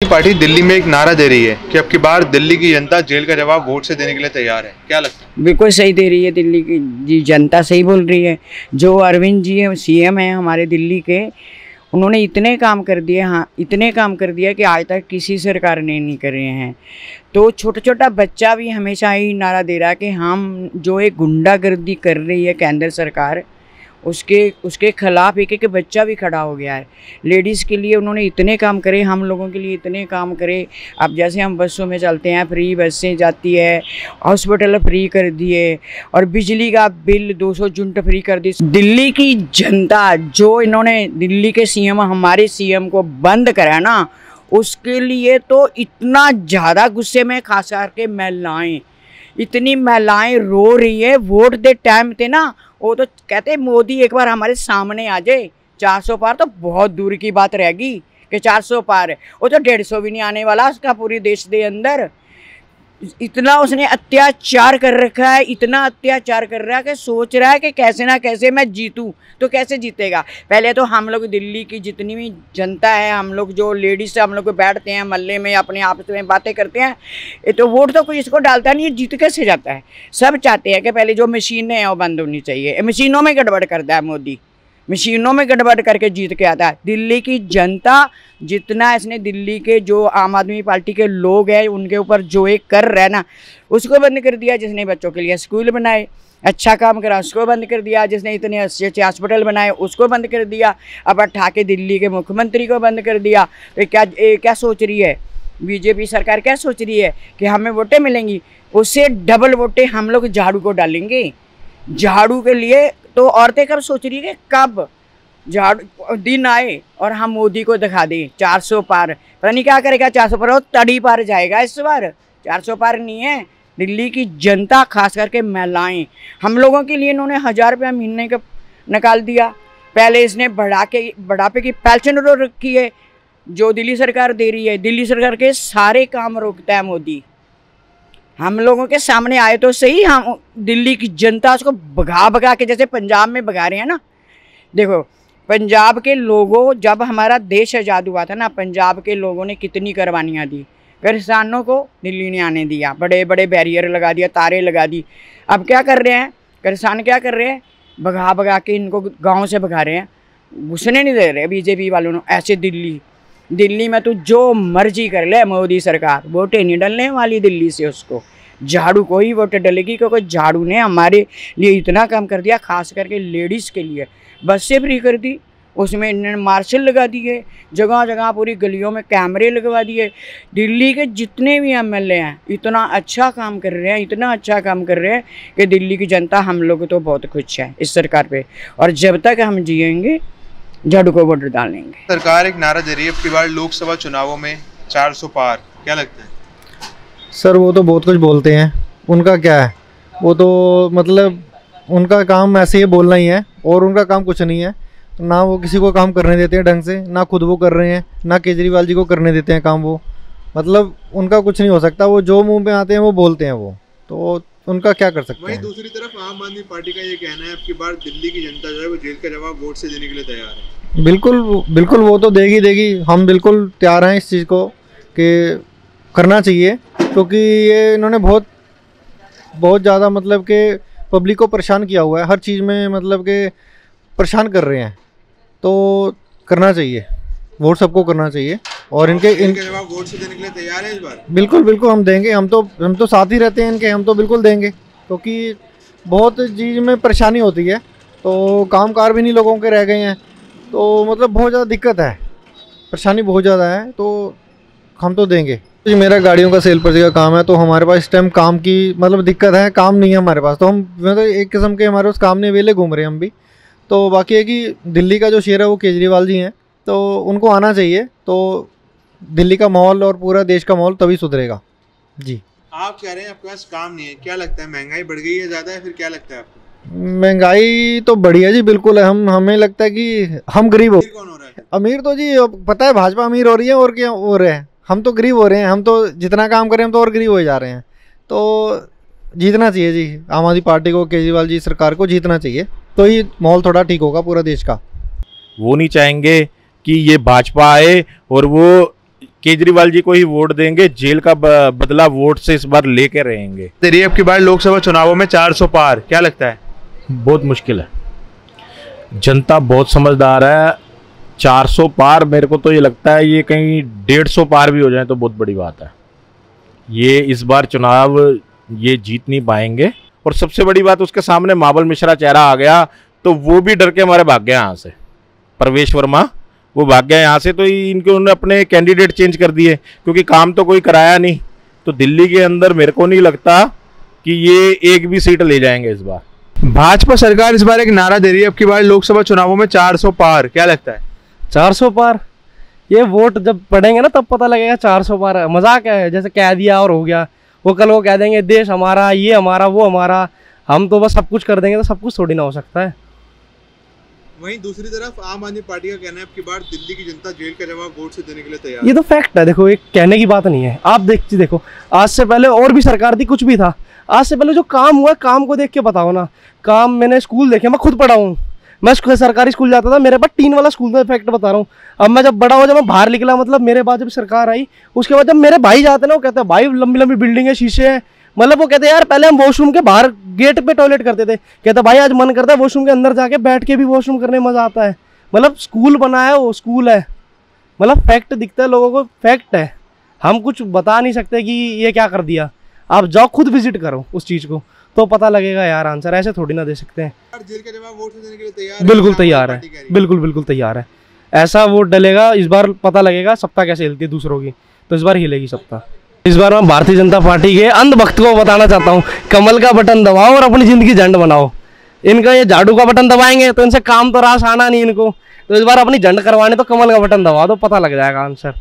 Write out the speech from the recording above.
Party Delhi में एक नारा दे रही है कि अब की बार दिल्ली की जनता जेल का जवाब वोट से देने के लिए तैयार है। क्या लगता है? बिल्कुल सही दे रही है, दिल्ली की जी जनता सही बोल रही है। जो अरविंद जी है, सीएम है हमारे दिल्ली के, उन्होंने इतने काम कर दिए, हाँ इतने काम कर दिया कि आज तक किसी सरकार ने नहीं करे हैं। तो छोटा छोटा बच्चा भी हमेशा ही नारा दे रहा है कि हम जो एक गुंडागर्दी कर रही है केंद्र सरकार, उसके खिलाफ एक एक बच्चा भी खड़ा हो गया है। लेडीज़ के लिए उन्होंने इतने काम करे, हम लोगों के लिए इतने काम करे। अब जैसे हम बसों में चलते हैं, फ्री बसें जाती है, हॉस्पिटल फ्री कर दिए और बिजली का बिल 200 यूनिट फ्री कर दी। दिल्ली की जनता जो इन्होंने दिल्ली के सीएम हमारे सीएम को बंद करा ना, उसके लिए तो इतना ज़्यादा गुस्से में, खास करके महिलाएँ, इतनी महिलाएं रो रही है। वोट दे टाइम थे ना, वो तो कहते मोदी एक बार हमारे सामने आ जाए, 400 पार तो बहुत दूर की बात रहेगी कि 400 पार है, वो तो 150 भी नहीं आने वाला उसका पूरे देश के अंदर। इतना उसने अत्याचार कर रखा है, इतना अत्याचार कर रहा है कि सोच रहा है कि कैसे ना कैसे मैं जीतूं। तो कैसे जीतेगा? पहले तो हम लोग दिल्ली की जितनी भी जनता है, हम लोग जो लेडीज़ हम लोग बैठते हैं मोहल्ले में, अपने आपस में बातें करते हैं, ये तो वोट तो कोई इसको डालता नहीं है, जीत कैसे जाता है। सब चाहते हैं कि पहले जो मशीनें हैं वो बंद होनी चाहिए। मशीनों में गड़बड़ करता है मोदी, मशीनों में गड़बड़ करके जीत के आता है। दिल्ली की जनता जितना इसने दिल्ली के जो आम आदमी पार्टी के लोग हैं उनके ऊपर जो एक कर रहा है ना, उसको बंद कर दिया। जिसने बच्चों के लिए स्कूल बनाए, अच्छा काम करा, उसको बंद कर दिया। जिसने इतने अच्छे हॉस्पिटल बनाए, उसको बंद कर दिया। अब उठा के दिल्ली के मुख्यमंत्री को बंद कर दिया। तो क्या सोच रही है बीजेपी सरकार? क्या सोच रही है कि हमें वोटें मिलेंगी? उससे डबल वोटें हम लोग झाड़ू को डालेंगे। झाड़ू के लिए तो औरतें कब सोच रही है कि कब झाड़ू दिन आए और हम मोदी को दिखा दें 400 पार। पता नहीं क्या करेगा 400 पार, वो तड़ी पार जाएगा इस बार, 400 पार नहीं है। दिल्ली की जनता खास करके महिलाएं, हम लोगों के लिए इन्होंने 1000 रुपया महीने का निकाल दिया। पहले इसने बढ़ापे की पेंशन रोक रखी है जो दिल्ली सरकार दे रही है। दिल्ली सरकार के सारे काम रोकता है मोदी। हम लोगों के सामने आए तो सही, हम दिल्ली की जनता उसको भगा के, जैसे पंजाब में भगा रहे हैं ना। देखो पंजाब के लोगों, जब हमारा देश आज़ाद हुआ था ना, पंजाब के लोगों ने कितनी कुर्बानियाँ दी। किसानों को दिल्ली ने आने दिया, बड़े बड़े बैरियर लगा दिया, तारे लगा दी। अब क्या कर रहे हैं किसान? क्या कर रहे हैं? भगा के इनको गाँव से भगा रहे हैं, घुसने नहीं दे रहे बीजेपी वालों ने। ऐसे दिल्ली में तो जो मर्जी कर ले मोदी सरकार, वोटें नहीं डलने वाली दिल्ली से। उसको झाड़ू को ही वोट डलेगी, क्योंकि झाड़ू ने हमारे लिए इतना काम कर दिया। खास करके लेडीज़ के लिए बसें फ्री कर दी, उसमें इन्होंने मार्शल लगा दिए, जगह जगह पूरी गलियों में कैमरे लगवा दिए। दिल्ली के जितने भी एमएलए हैं इतना अच्छा काम कर रहे हैं, इतना अच्छा काम कर रहे हैं कि दिल्ली की जनता, हम लोग तो बहुत खुश है इस सरकार पे। और जब तक हम जिएंगे झाड़ू को वोट डालेंगे। सरकार एक नारा दे रही है अब की बार लोकसभा चुनावों में 400 पार। क्या लगता है? सर वो तो बहुत कुछ बोलते हैं, उनका क्या है, वो तो मतलब उनका काम ऐसे ही बोलना ही है और उनका काम कुछ नहीं है। ना वो किसी को काम करने देते हैं ढंग से, ना खुद वो कर रहे हैं, ना केजरीवाल जी को करने देते हैं काम। वो मतलब उनका कुछ नहीं हो सकता, वो जो मुंह पे आते हैं वो बोलते हैं, वो तो उनका क्या कर सकते हैं। वहीं दूसरी तरफ आम आदमी पार्टी का ये कहना है अब की बार दिल्ली की जनता जो है वो जेल का जवाब वोट से देने के लिए तैयार है। बिल्कुल वो तो देगी। हम बिल्कुल तैयार हैं इस चीज़ को कि करना चाहिए, क्योंकि ये इन्होंने बहुत ज़्यादा मतलब कि पब्लिक को परेशान किया हुआ है हर चीज़ में, मतलब कि परेशान कर रहे हैं। तो करना चाहिए, वोट सबको करना चाहिए। और इनके जवाब वोट से देने के लिए तैयार है इस बार? बिल्कुल हम देंगे। हम तो साथ ही रहते हैं इनके, हम तो बिल्कुल देंगे, क्योंकि बहुत चीज़ में परेशानी होती है। तो कामकार भी नहीं लोगों के रह गए हैं, तो मतलब बहुत ज़्यादा दिक्कत है, परेशानी बहुत ज़्यादा है। तो हम तो देंगे। जी मेरा गाड़ियों का सेल पर्ची का काम है, तो हमारे पास इस टाइम काम की मतलब दिक्कत है, काम नहीं है हमारे पास। तो हम मतलब एक किस्म के हमारे पास काम नहीं, वेले घूम रहे हैं हम भी। तो बाकी है कि दिल्ली का जो शेर है वो केजरीवाल जी हैं, तो उनको आना चाहिए। तो दिल्ली का माहौल और पूरा देश का माहौल तभी सुधरेगा। जी आप कह रहे हैं आपके पास काम नहीं है, क्या लगता है महंगाई बढ़ गई है ज़्यादा, है फिर क्या लगता है आपको? महंगाई तो बढ़ी है जी, बिल्कुल है। हमें लगता है कि हम गरीब हो। कौन हो रहा है अमीर? तो जी पता है भाजपा अमीर हो रही है, और क्या हो रहे हैं, हम तो गरीब हो रहे हैं। हम तो जितना काम करें हम तो और गरीब हो जा रहे हैं। तो जीतना चाहिए जी आम आदमी पार्टी को, केजरीवाल जी सरकार को जीतना चाहिए, तो ही माहौल थोड़ा ठीक होगा पूरा देश का। वो नहीं चाहेंगे कि ये भाजपा आए और वो केजरीवाल जी को ही वोट देंगे, जेल का बदला वोट से इस बार लेके रहेंगे। तेरी अब की बार लोकसभा चुनावों में 400 पार, क्या लगता है? बहुत मुश्किल है, जनता बहुत समझदार है। 400 पार मेरे को तो ये लगता है ये कहीं 150 पार भी हो जाए तो बहुत बड़ी बात है। ये इस बार चुनाव ये जीत नहीं पाएंगे। और सबसे बड़ी बात, उसके सामने मावल मिश्रा चेहरा आ गया तो वो भी डर के हमारे भाग गया यहाँ से। प्रवेश वर्मा वो भाग गया यहाँ से, तो इनके उन्होंने अपने कैंडिडेट चेंज कर दिए क्योंकि काम तो कोई कराया नहीं। तो दिल्ली के अंदर मेरे को नहीं लगता कि ये एक भी सीट ले जाएंगे इस बार। भाजपा सरकार इस बार एक नारा दे रही है अब की बार लोकसभा चुनावों में 400 पार, क्या लगता है? 400 पार, ये वोट जब पड़ेंगे ना तब पता लगेगा 400 पार। मजाक है, जैसे कह दिया और हो गया। वो कल वो कह देंगे देश हमारा, ये हमारा, वो हमारा, हम तो बस सब कुछ कर देंगे, तो सब कुछ थोड़ी ना हो सकता है। वहीं दूसरी तरफ आम आदमी पार्टी का कहना है अब की बार दिल्ली की जनता जेल का जवाब वोट से देने के लिए तैयार है। ये तो फैक्ट है, देखो एक कहने की बात नहीं है। आप देखो आज से पहले और भी सरकार थी, कुछ भी था, आज से पहले जो काम हुआ काम को देख के बताओ ना। काम मैंने स्कूल देखे, मैं खुद पढ़ा हूँ, मैं सरकारी स्कूल जाता था, मेरे पास टीन वाला स्कूल था। फैक्ट बता रहा हूँ। अब मैं जब बड़ा हुआ, जब मैं बाहर निकला, मतलब मेरे बाद जब सरकार आई, उसके बाद जब मेरे भाई जाते ना, वो कहते हैं भाई लंबी लंबी बिल्डिंग है, शीशे हैं। मतलब वो कहते हैं यार पहले हम वॉशरूम के बाहर गेट पे टॉयलेट करते थे, कहते भाई आज मन करता है वॉशरूम के अंदर जाके बैठ के भी वॉशरूम करने में मजा आता है। मतलब स्कूल बना है, वो स्कूल है। मतलब फैक्ट दिखता है लोगों को, फैक्ट है। हम कुछ बता नहीं सकते कि ये क्या कर दिया। आप जाओ खुद विजिट करो उस चीज़ को तो पता लगेगा यार आंसर। ऐसे थोड़ी ना दे सकते हैं। जेल का जवाब वोट से देने के लिए तैयार है? बिल्कुल तैयार है, बिल्कुल तैयार है। ऐसा वोट डलेगा इस बार, पता लगेगा सत्ता कैसे हिलती है दूसरों की, तो इस बार हिलेगी सत्ता। इस बार मैं भारतीय जनता पार्टी के अंधभक्त को बताना चाहता हूँ, कमल का बटन दबाओ और अपनी जिंदगी झंड बनाओ। इनका ये झाड़ू का बटन दबाएंगे तो इनसे काम तो रास आना नहीं इनको, तो इस बार अपनी झंड करवाने तो कमल का बटन दबा दो, पता लग जाएगा आंसर।